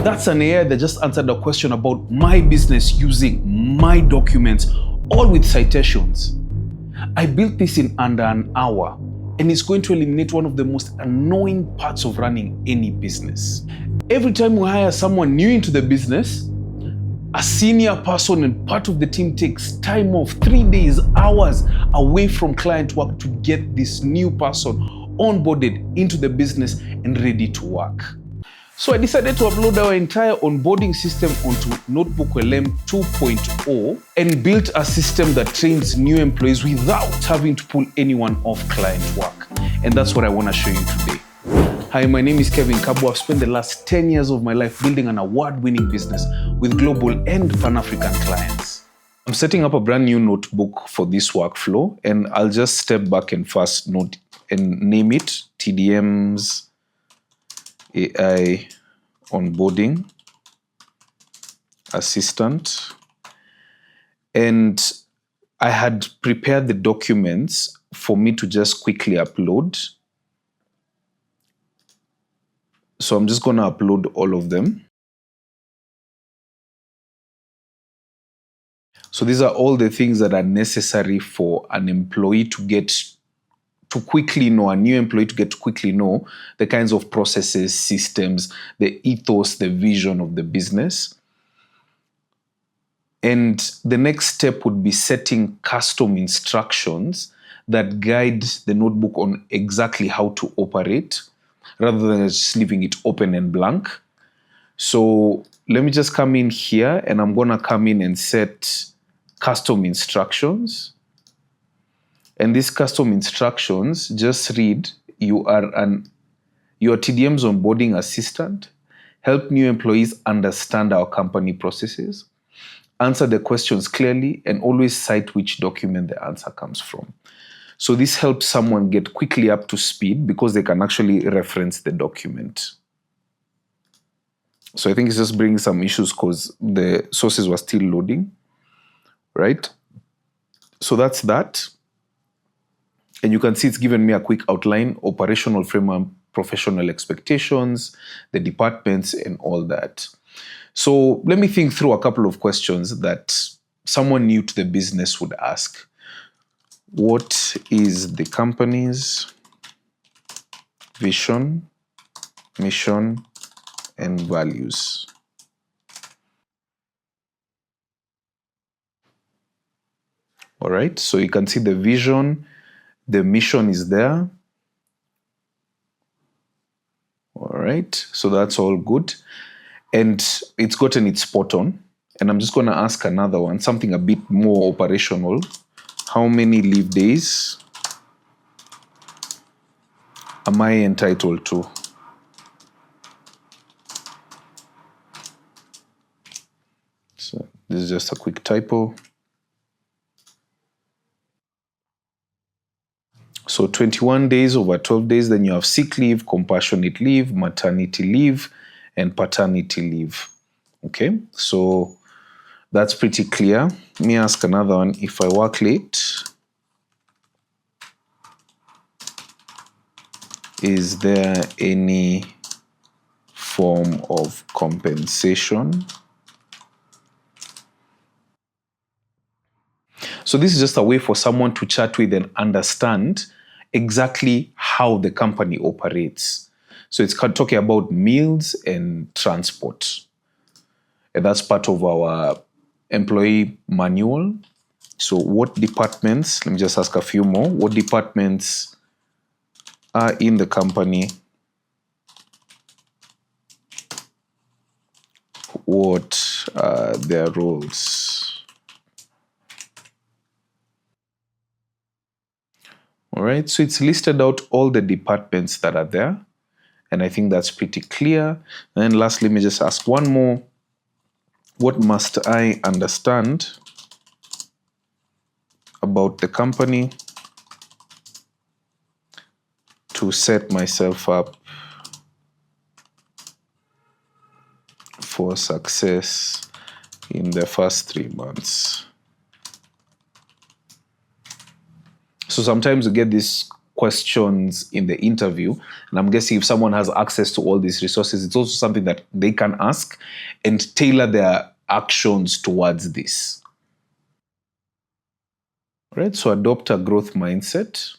That's an AI that just answered a question about my business using my documents, all with citations. I built this in under an hour, and it's going to eliminate one of the most annoying parts of running any business. Every time we hire someone new into the business, a senior person and part of the team takes time off, 3 days, hours away from client work to get this new person onboarded into the business and ready to work. So I decided to upload our entire onboarding system onto NotebookLM 2.0 and built a system that trains new employees without having to pull anyone off client work. And that's what I want to show you today. Hi, my name is Kevin Kabo. I've spent the last 10 years of my life building an award-winning business with global and Pan-African clients. I'm setting up a brand new notebook for this workflow, and I'll just step back and first note and name it TDM's AI Onboarding Assistant. And I had prepared the documents for me to just quickly upload. So I'm just going to upload all of them. So these are all the things that are necessary for an employee to get to quickly know, a new employee to get to quickly know the kinds of processes, systems, the ethos, the vision of the business. And the next step would be setting custom instructions that guide the notebook on exactly how to operate, rather than just leaving it open and blank. So let me just come in here, and I'm gonna come in and set custom instructions. And these custom instructions just read, you are TDM's onboarding assistant. Help new employees understand our company processes. Answer the questions clearly, and always cite which document the answer comes from. So this helps someone get quickly up to speed because they can actually reference the document. So I think it's just bringing some issues because the sources were still loading, right? So that's that. And you can see it's given me a quick outline, operational framework, professional expectations, the departments, and all that. So let me think through a couple of questions that someone new to the business would ask. What is the company's vision, mission, and values? All right, so you can see the vision, the mission is there. All right, so that's all good. And it's gotten it spot on. And I'm just going to ask another one, something a bit more operational. How many leave days am I entitled to? So this is just a quick typo. So 21 days over 12 days, then you have sick leave, compassionate leave, maternity leave, and paternity leave. Okay, so that's pretty clear. Let me ask another one. If I work late, is there any form of compensation? So this is just a way for someone to chat with and understand exactly how the company operates. So it's talking about meals and transport. And that's part of our employee manual. So what departments, let me just ask a few more. What departments are in the company? What are their roles? All right, so it's listed out all the departments that are there. And I think that's pretty clear. And then lastly, let me just ask one more. What must I understand about the company to set myself up for success in the first 3 months? So sometimes you get these questions in the interview. And I'm guessing if someone has access to all these resources, it's also something that they can ask and tailor their actions towards this. All right, so adopt a growth mindset.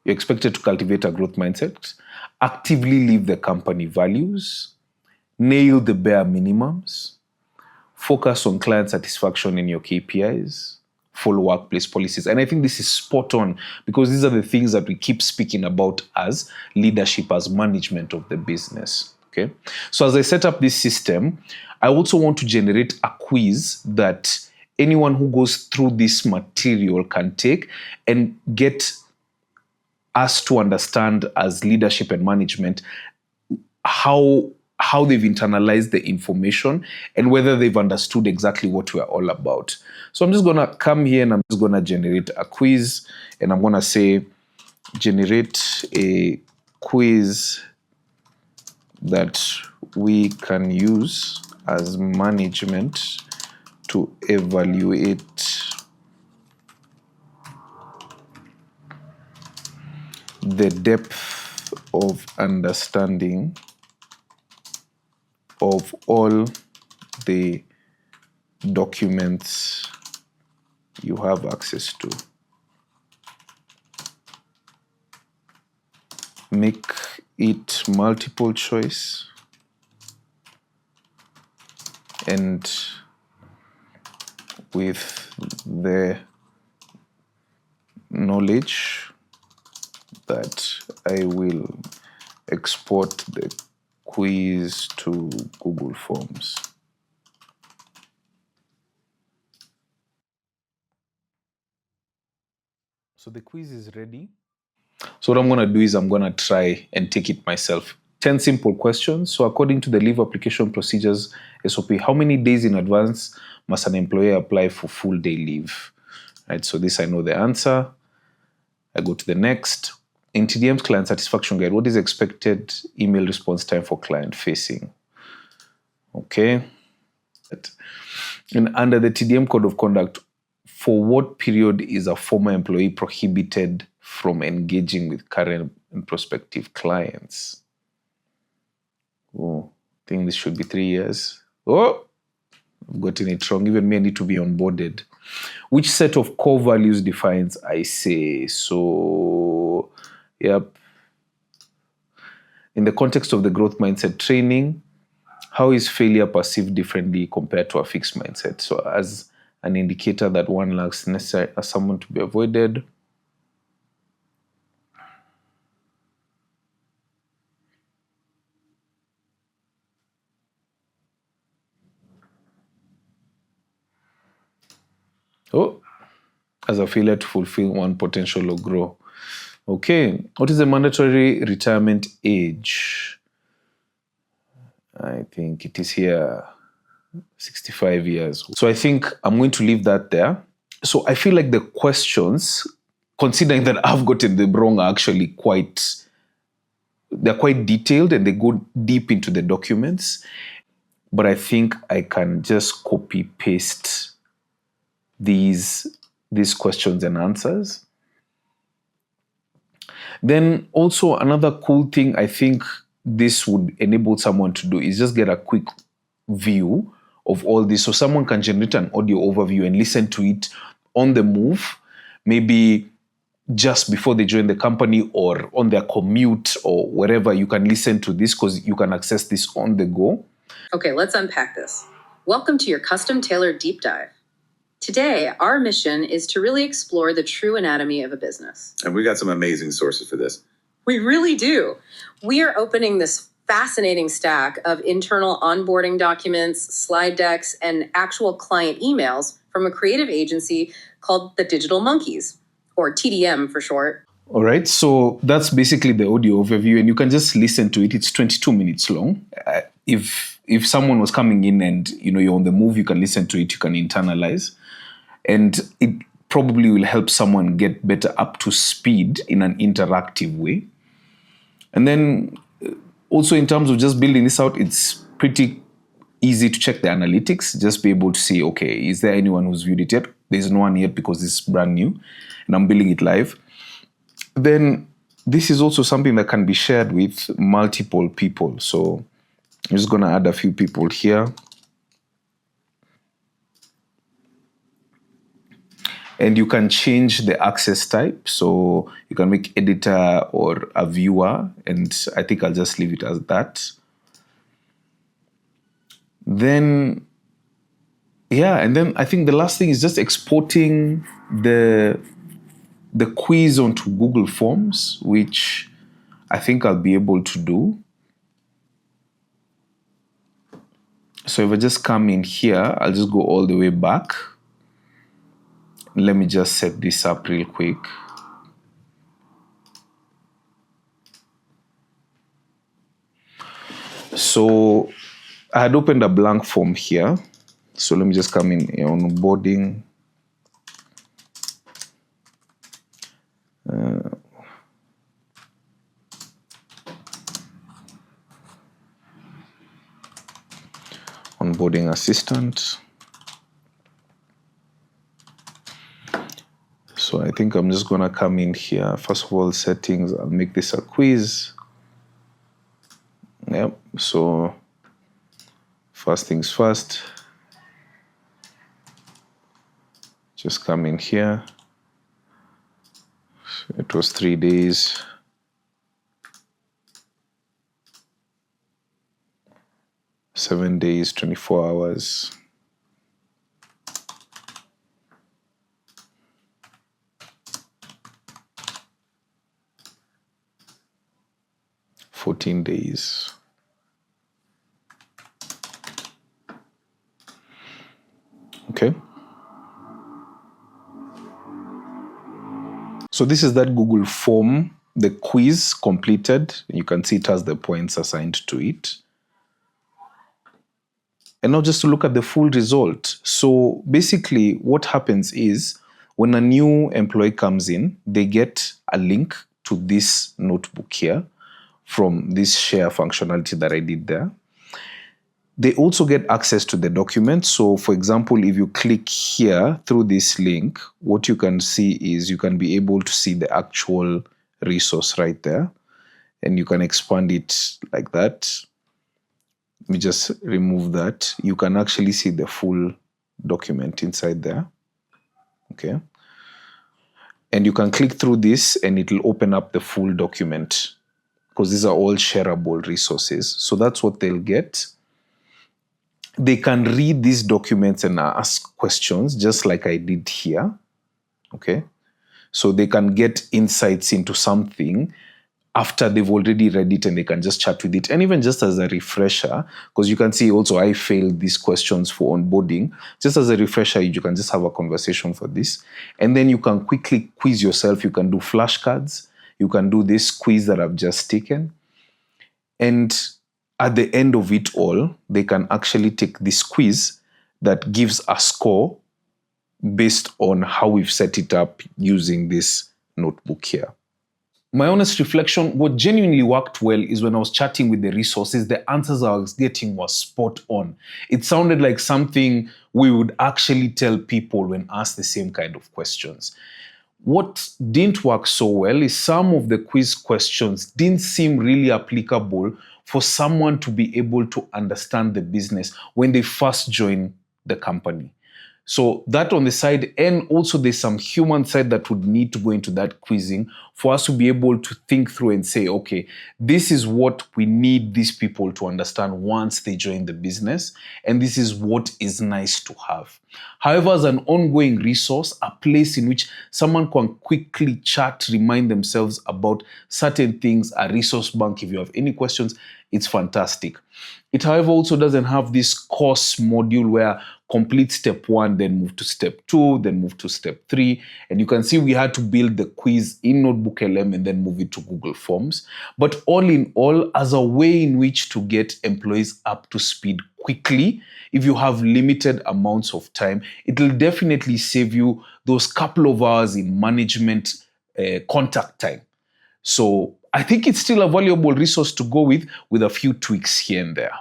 You're expected to cultivate a growth mindset. Actively live the company values. Nail the bare minimums. Focus on client satisfaction in your KPIs. Follow workplace policies. And I think this is spot on because these are the things that we keep speaking about as leadership, as management of the business. Okay. So as I set up this system, I also want to generate a quiz that anyone who goes through this material can take and get us to understand as leadership and management how they've internalized the information and whether they've understood exactly what we're all about. So I'm just going to come here and I'm just going to generate a quiz, and I'm going to say generate a quiz that we can use as management to evaluate the depth of understanding of all the documents you have access to. Make it multiple choice and with the knowledge that I will export the quiz to Google Forms. So the quiz is ready. So what I'm going to do is I'm going to try and take it myself. 10 simple questions. So according to the leave application procedures SOP, how many days in advance must an employer apply for full day leave? Right, so this I know the answer. I go to the next. In TDM's client satisfaction guide, what is expected email response time for client facing? Okay. And under the TDM code of conduct, for what period is a former employee prohibited from engaging with current and prospective clients? Oh, I think this should be 3 years. Oh, I've gotten it wrong. Even me, I need to be onboarded. Which set of core values defines I say? So, yep. In the context of the growth mindset training, how is failure perceived differently compared to a fixed mindset? So as an indicator that one lacks necessary as someone to be avoided. Oh, as a failure to fulfill one potential or grow. Okay, what is the mandatory retirement age? I think it is here, 65 years. So I think I'm going to leave that there. So I feel like the questions, considering that I've gotten them wrong, are actually they're quite detailed and they go deep into the documents. But I think I can just copy paste these questions and answers. Then also another cool thing I think this would enable someone to do is just get a quick view of all this. So someone can generate an audio overview and listen to it on the move, maybe just before they join the company or on their commute or wherever. You can listen to this because you can access this on the go. Okay, let's unpack this. Welcome to your custom tailored deep dive. Today, our mission is to really explore the true anatomy of a business. And we got some amazing sources for this. We really do. We are opening this fascinating stack of internal onboarding documents, slide decks, and actual client emails from a creative agency called the Digital Monkeys, or TDM for short. All right, so that's basically the audio overview, and you can just listen to it. It's 22 minutes long. If someone was coming in and you're on the move, you can listen to it, you can internalize. And it probably will help someone get better up to speed in an interactive way. And then also in terms of just building this out, it's pretty easy to check the analytics. Just be able to see, okay, is there anyone who's viewed it yet? There's no one yet because it's brand new and I'm building it live. Then this is also something that can be shared with multiple people. So I'm just going to add a few people here. And you can change the access type. So you can make editor or a viewer. And I think I'll just leave it as that. Then, yeah, and then I think the last thing is just exporting the quiz onto Google Forms, which I think I'll be able to do. So if I just come in here, I'll just go all the way back. Let me just set this up real quick. So I had opened a blank form here. So let me just come in onboarding. Onboarding assistant. So I think I'm just gonna come in here. First of all, settings, I'll make this a quiz. Yep, so first things first. Just come in here. It was 3 days. Seven days, 24 hours. $14 days. Okay. So this is that Google form, the quiz completed. You can see it has the points assigned to it. And now just to look at the full result. So basically what happens is when a new employee comes in, they get a link to this notebook here from this share functionality that I did there. They also get access to the document. So for example, if you click here through this link, what you can see is you can be able to see the actual resource right there. And you can expand it like that. Let me just remove that. You can actually see the full document inside there. Okay. And you can click through this and it will open up the full document because these are all shareable resources. So that's what they'll get. They can read these documents and ask questions just like I did here. Okay. So they can get insights into something after they've already read it and they can just chat with it. And even just as a refresher, because you can see also I failed these questions for onboarding. Just as a refresher, you can just have a conversation for this. And then you can quickly quiz yourself. You can do flashcards. You can do this quiz that I've just taken. And at the end of it all, they can actually take this quiz that gives a score based on how we've set it up using this notebook here. My honest reflection, what genuinely worked well is when I was chatting with the resources, the answers I was getting was spot on. It sounded like something we would actually tell people when asked the same kind of questions. What didn't work so well is some of the quiz questions didn't seem really applicable for someone to be able to understand the business when they first join the company. So that on the side, and also there's some human side that would need to go into that quizzing for us to be able to think through and say, okay, this is what we need these people to understand once they join the business, and this is what is nice to have. However, as an ongoing resource, a place in which someone can quickly chat, remind themselves about certain things, a resource bank, if you have any questions, it's fantastic. It, however, also doesn't have this course module where complete step 1, then move to step 2, then move to step 3. And you can see we had to build the quiz in NotebookLM and then move it to Google Forms. But all in all, as a way in which to get employees up to speed quickly, if you have limited amounts of time, it will definitely save you those couple of hours in management contact time. So I think it's still a valuable resource to go with a few tweaks here and there.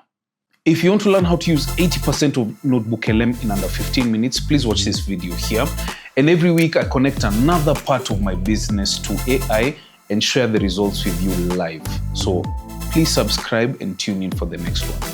If you want to learn how to use 80% of NotebookLM in under 15 minutes, please watch this video here. And every week I connect another part of my business to AI and share the results with you live. So please subscribe and tune in for the next one.